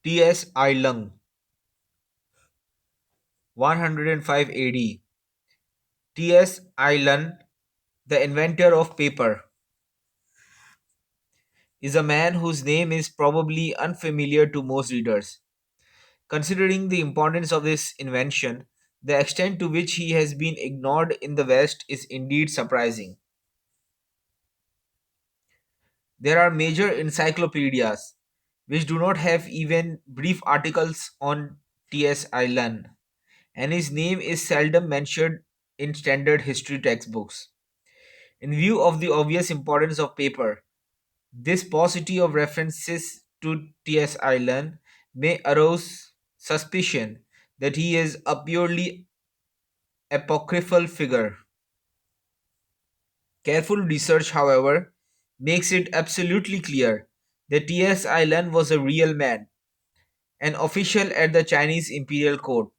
Ts'Ai Lung, 105 AD. Ts'Ai Lung, the inventor of paper, is a man whose name is probably unfamiliar to most readers. Considering the importance of this invention, the extent to which he has been ignored in the West is indeed surprising. There are major encyclopedias which do not have even brief articles on T.S. Ireland, and his name is seldom mentioned in standard history textbooks. In view of the obvious importance of paper, this paucity of references to T.S. Ireland may arouse suspicion that he is a purely apocryphal figure. Careful research, however, makes it absolutely clear that T.S. Ireland was a real man, an official at the Chinese imperial court,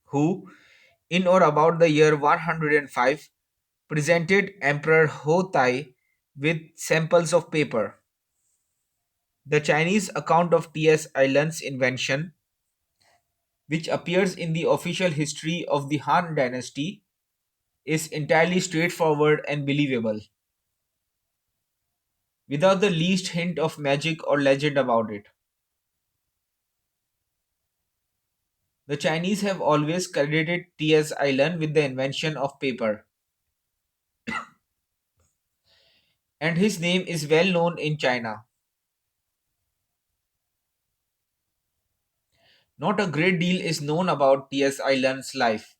who, in or about the year 105, presented Emperor Ho Tai with samples of paper. The Chinese account of T.S. Ireland's invention, which appears in the official history of the Han dynasty, is entirely straightforward and believable, without the least hint of magic or legend about it. The Chinese have always credited T.S. Ireland with the invention of paper, and his name is well known in China. Not a great deal is known about T.S. Ireland's life.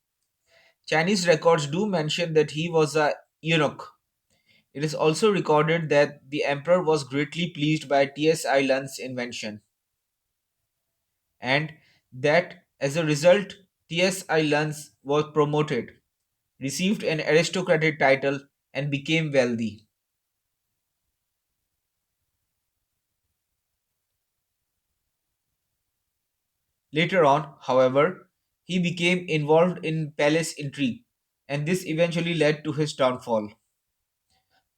Chinese records do mention that he was a eunuch. It is also recorded that the emperor was greatly pleased by T.S. Ireland's invention, and that as a result, T.S. Ireland was promoted, received an aristocratic title, and became wealthy. Later on, however, he became involved in palace intrigue, and this eventually led to his downfall.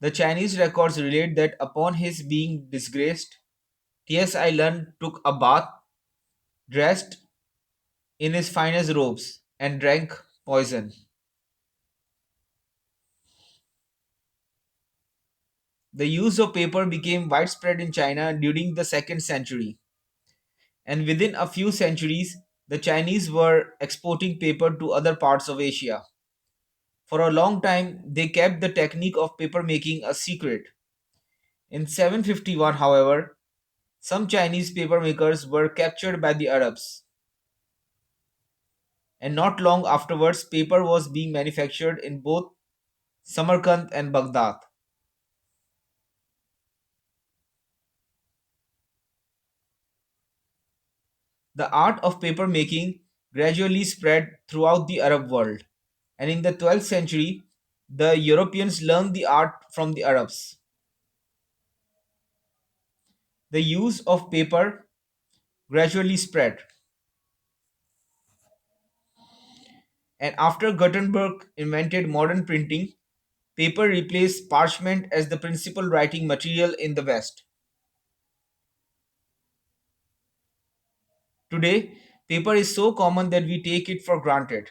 The Chinese records relate that upon his being disgraced, T.S. Ireland took a bath, dressed in his finest robes, and drank poison. The use of paper became widespread in China during the second century, and within a few centuries, the Chinese were exporting paper to other parts of Asia. For a long time, they kept the technique of paper making a secret. In 751, however, some Chinese paper makers were captured by the Arabs, and not long afterwards, paper was being manufactured in both Samarkand and Baghdad. The art of paper making gradually spread throughout the Arab world, and in the 12th century, the Europeans learned the art from the Arabs. The use of paper gradually spread, and after Gutenberg invented modern printing, paper replaced parchment as the principal writing material in the West. Today, paper is so common that we take it for granted,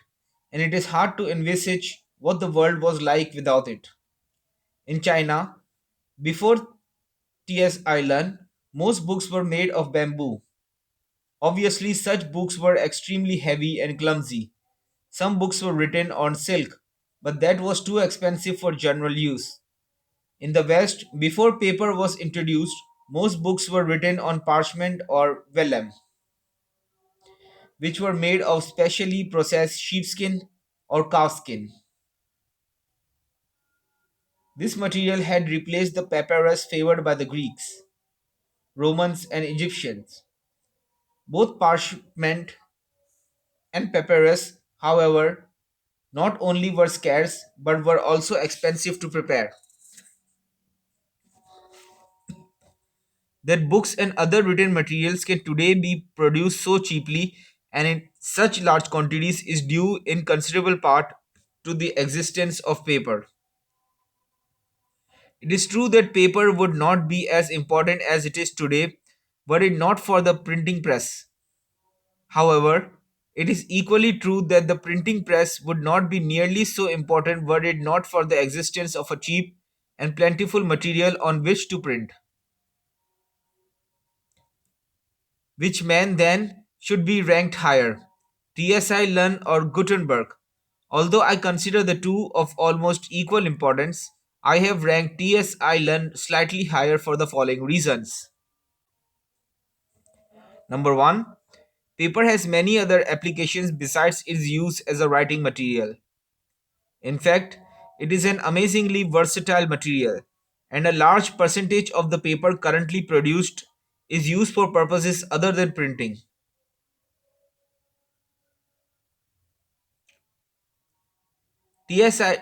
and it is hard to envisage what the world was like without it. In China, before T.S. Ireland, most books were made of bamboo. Obviously, such books were extremely heavy and clumsy. Some books were written on silk, but that was too expensive for general use. In the West, before paper was introduced, most books were written on parchment or vellum, which were made of specially processed sheepskin or calfskin. This material had replaced the papyrus favored by the Greeks, Romans, and Egyptians. Both parchment and papyrus, however, not only were scarce but were also expensive to prepare. That books and other written materials can today be produced so cheaply and in such large quantities is due in considerable part to the existence of paper. It is true that paper would not be as important as it is today were it not for the printing press. However, it is equally true that the printing press would not be nearly so important were it not for the existence of a cheap and plentiful material on which to print. Which man then should be ranked higher, Ts'ai Lun or Gutenberg? Although I consider the two of almost equal importance, I have ranked Ts'ai Lun slightly higher for the following reasons. Number 1. Paper has many other applications besides its use as a writing material. In fact, it is an amazingly versatile material, and a large percentage of the paper currently produced is used for purposes other than printing. TSI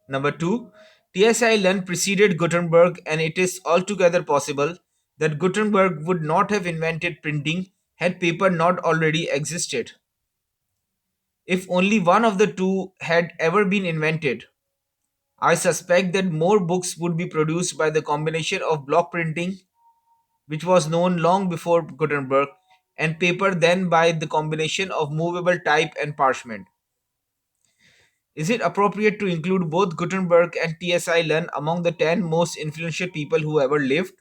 Number 2, TSI Lund preceded Gutenberg, and it is altogether possible that Gutenberg would not have invented printing had paper not already existed. If only one of the two had ever been invented, I suspect that more books would be produced by the combination of block printing, which was known long before Gutenberg, and paper than by the combination of movable type and parchment. Is it appropriate to include both Gutenberg and T.S.I. Lund among the 10 most influential people who ever lived?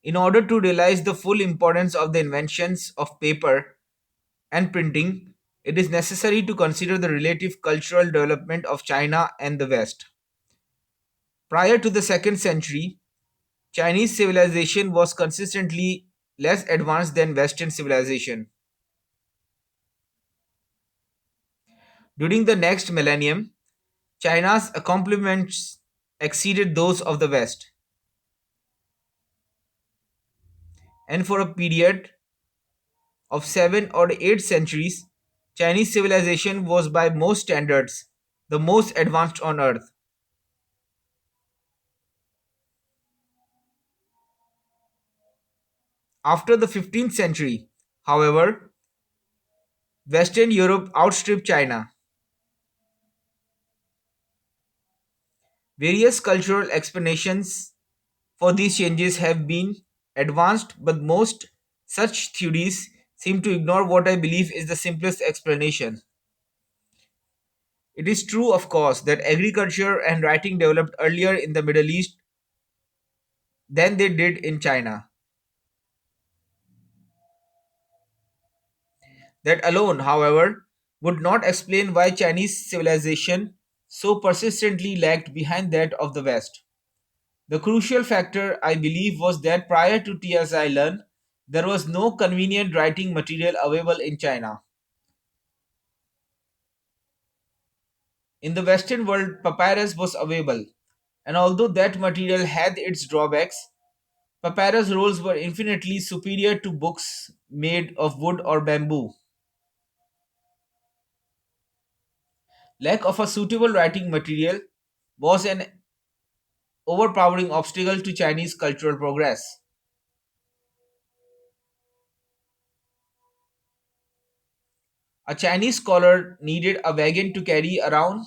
In order to realize the full importance of the inventions of paper and printing, it is necessary to consider the relative cultural development of China and the West. Prior to the 2nd century, Chinese civilization was consistently less advanced than Western civilization. During the next millennium, China's accomplishments exceeded those of the West, and for a period of 7 or 8 centuries, Chinese civilization was by most standards the most advanced on earth. After the 15th century, however, Western Europe outstripped China. Various cultural explanations for these changes have been advanced, but most such theories seem to ignore what I believe is the simplest explanation. It is true, of course, that agriculture and writing developed earlier in the Middle East than they did in China. That alone, however, would not explain why Chinese civilization so persistently lagged behind that of the West. The crucial factor, I believe, was that prior to T.S. Island, there was no convenient writing material available in China. In the Western world, papyrus was available, and although that material had its drawbacks, papyrus rolls were infinitely superior to books made of wood or bamboo. Lack of a suitable writing material was an overpowering obstacle to Chinese cultural progress. A Chinese scholar needed a wagon to carry around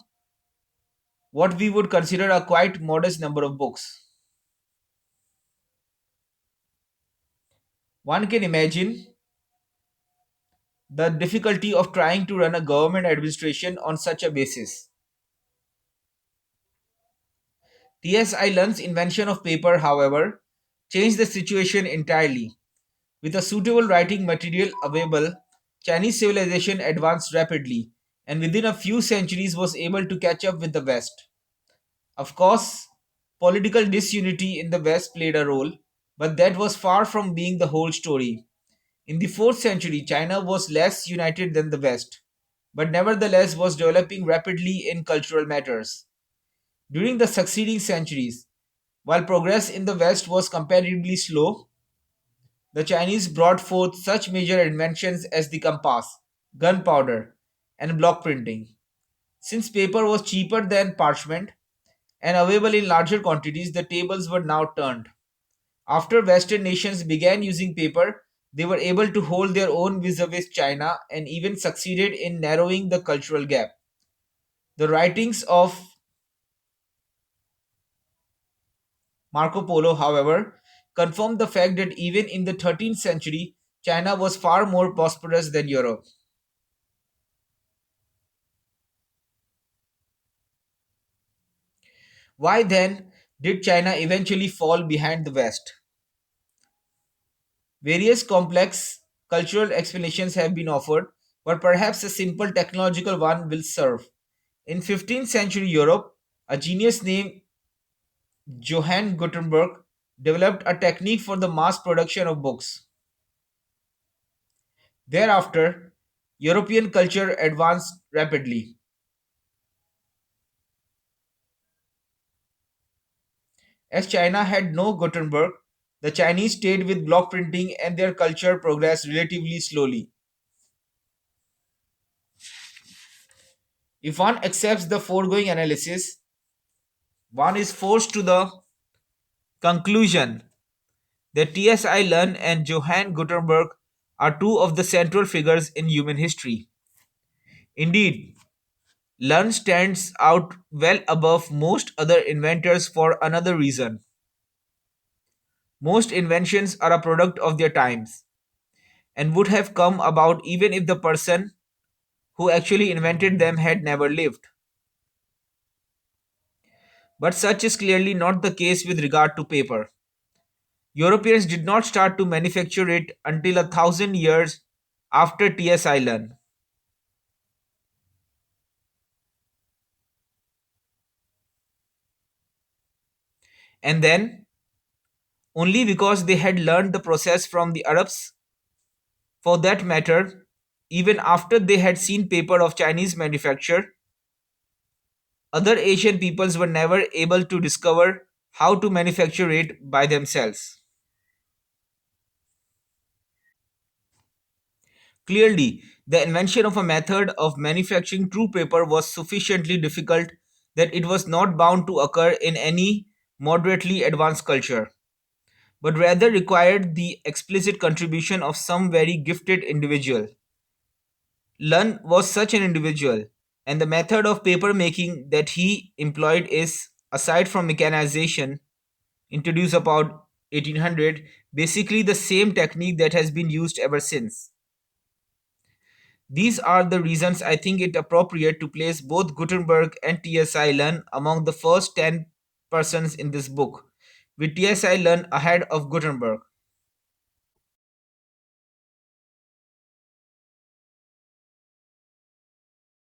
what we would consider a quite modest number of books. One can imagine the difficulty of trying to run a government administration on such a basis. T.S. Ireland's invention of paper, however, changed the situation entirely. With a suitable writing material available, Chinese civilization advanced rapidly and within a few centuries was able to catch up with the West. Of course, political disunity in the West played a role, but that was far from being the whole story. In the 4th century, China was less united than the West, but nevertheless was developing rapidly in cultural matters. During the succeeding centuries, while progress in the West was comparatively slow, the Chinese brought forth such major inventions as the compass, gunpowder, and block printing. Since paper was cheaper than parchment and available in larger quantities, the tables were now turned. After Western nations began using paper, they were able to hold their own vis-a-vis China and even succeeded in narrowing the cultural gap. The writings of Marco Polo, however, confirmed the fact that even in the 13th century, China was far more prosperous than Europe. Why then did China eventually fall behind the West? Various complex cultural explanations have been offered, but perhaps a simple technological one will serve. In 15th century Europe, a genius named Johann Gutenberg developed a technique for the mass production of books. Thereafter, European culture advanced rapidly. As China had no Gutenberg, the Chinese stayed with block printing and their culture progressed relatively slowly. If one accepts the foregoing analysis, one is forced to the conclusion that Ts'Ai Lun and Johann Gutenberg are two of the central figures in human history. Indeed, Lun stands out well above most other inventors for another reason. Most inventions are a product of their times and would have come about even if the person who actually invented them had never lived. But such is clearly not the case with regard to paper. Europeans did not start to manufacture it until 1,000 years after T.S. Island. And then, only because they had learned the process from the Arabs. For that matter, even after they had seen paper of Chinese manufacture, other Asian peoples were never able to discover how to manufacture it by themselves. Clearly, the invention of a method of manufacturing true paper was sufficiently difficult that it was not bound to occur in any moderately advanced culture, but rather required the explicit contribution of some very gifted individual. Lun was such an individual, and the method of paper making that he employed is, aside from mechanization, introduced about 1800, basically the same technique that has been used ever since. These are the reasons I think it appropriate to place both Gutenberg and T.S.I. Lun among the first 10 persons in this book, with T.S.I. Lun ahead of Gutenberg.